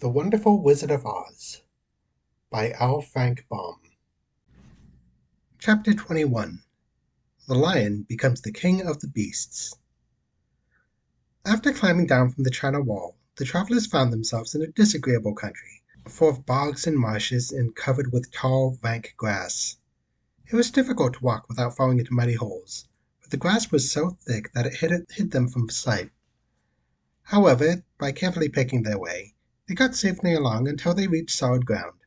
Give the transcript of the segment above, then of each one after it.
The Wonderful Wizard of Oz by L. Frank Baum. Chapter 21. The Lion Becomes the King of the Beasts. After climbing down from the China Wall, the travelers found themselves in a disagreeable country, full of bogs and marshes and covered with tall, rank grass. It was difficult to walk without falling into muddy holes, for the grass was so thick that it hid them from sight. However, by carefully picking their way, they got safely along until they reached solid ground.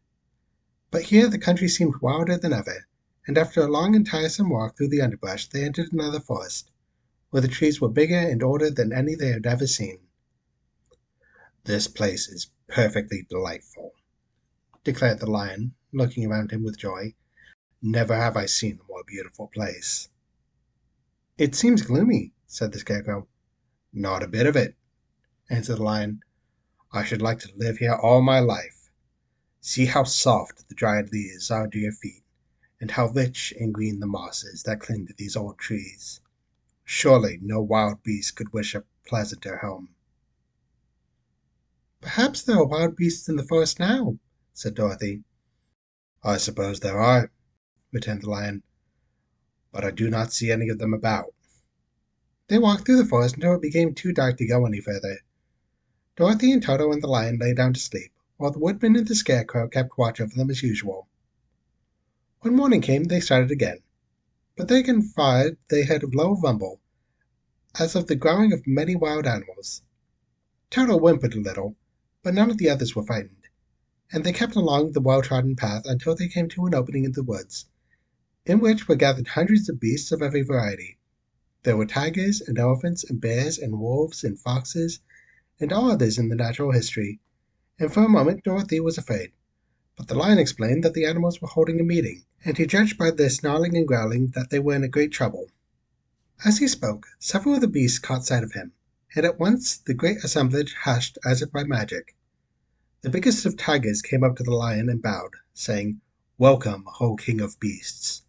But here the country seemed wilder than ever, and after a long and tiresome walk through the underbrush they entered another forest, where the trees were bigger and older than any they had ever seen. "This place is perfectly delightful," declared the Lion, looking around him with joy. "Never have I seen a more beautiful place." "It seems gloomy," said the Scarecrow. "Not a bit of it," answered the Lion. "I should like to live here all my life. See how soft the dried leaves are to your feet, and how rich and green the moss is that cling to these old trees. Surely no wild beast could wish a pleasanter home." "Perhaps there are wild beasts in the forest now," said Dorothy. "I suppose there are," returned the Lion, "but I do not see any of them about." They walked through the forest until it became too dark to go any further. Dorothy and Toto and the Lion lay down to sleep, while the Woodman and the Scarecrow kept watch over them as usual. When morning came they started again, but they can find they heard a low rumble, as of the growling of many wild animals. Toto whimpered a little, but none of the others were frightened, and they kept along the well-trodden path until they came to an opening in the woods, in which were gathered hundreds of beasts of every variety. There were tigers and elephants and bears and wolves and foxes and all others in the natural history, and for a moment Dorothy was afraid. But the Lion explained that the animals were holding a meeting, and he judged by their snarling and growling that they were in great trouble. As he spoke, several of the beasts caught sight of him, and at once the great assemblage hushed as if by magic. The biggest of tigers came up to the Lion and bowed, saying, "Welcome, O King of Beasts!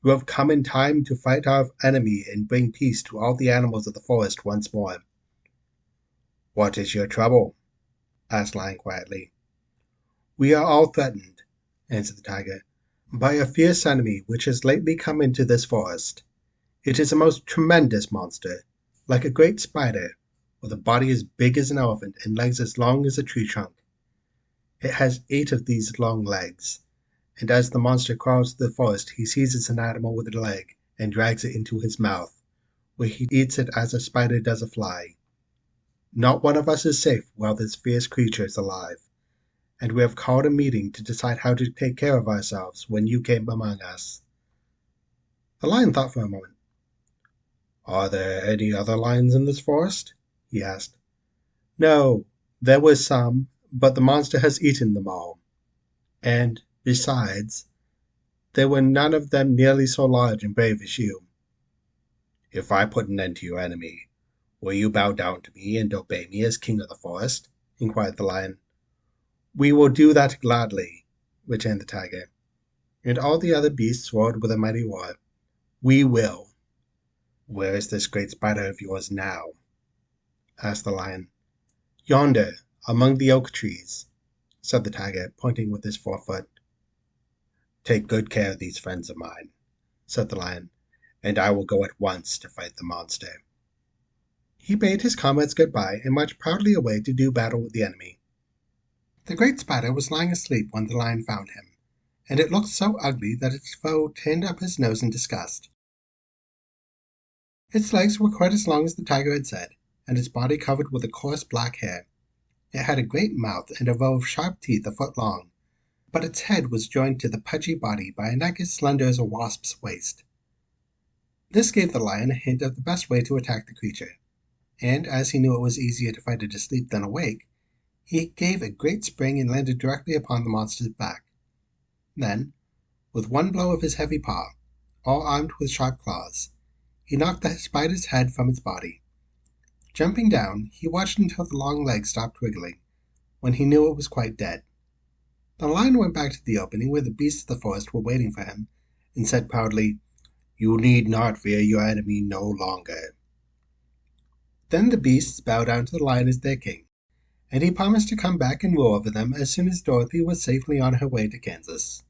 You have come in time to fight our enemy and bring peace to all the animals of the forest once more." "What is your trouble?" asked Lion quietly. "We are all threatened," answered the tiger, "by a fierce enemy which has lately come into this forest. It is a most tremendous monster, like a great spider, with a body as big as an elephant and legs as long as a tree trunk. It has 8 of these long legs, and as the monster crawls through the forest he seizes an animal with a leg and drags it into his mouth, where he eats it as a spider does a fly. Not one of us is safe while this fierce creature is alive, and we have called a meeting to decide how to take care of ourselves when you came among us." The Lion thought for a moment. "Are there any other lions in this forest?" he asked. "No, there were some, but the monster has eaten them all. And, besides, there were none of them nearly so large and brave as you." "If I put an end to your enemy, will you bow down to me and obey me as king of the forest?" inquired the Lion. "We will do that gladly," returned the tiger, and all the other beasts roared with a mighty roar. "We will." "Where is this great spider of yours now?" asked the Lion. "Yonder, among the oak trees," said the tiger, pointing with his forefoot. "Take good care of these friends of mine," said the Lion, "and I will go at once to fight the monster." He bade his comrades good-bye and marched proudly away to do battle with the enemy. The great spider was lying asleep when the Lion found him, and it looked so ugly that its foe turned up his nose in disgust. Its legs were quite as long as the tiger had said, and its body covered with a coarse black hair. It had a great mouth and a row of sharp teeth a foot long, but its head was joined to the pudgy body by a neck as slender as a wasp's waist. This gave the Lion a hint of the best way to attack the creature, and as he knew it was easier to fight it asleep than awake, he gave a great spring and landed directly upon the monster's back. Then, with one blow of his heavy paw, all armed with sharp claws, he knocked the spider's head from its body. Jumping down, he watched until the long legs stopped wiggling, when he knew it was quite dead. The Lion went back to the opening where the beasts of the forest were waiting for him, and said proudly, "You need not fear your enemy no longer." Then the beasts bowed down to the Lion as their king, and he promised to come back and rule over them as soon as Dorothy was safely on her way to Kansas.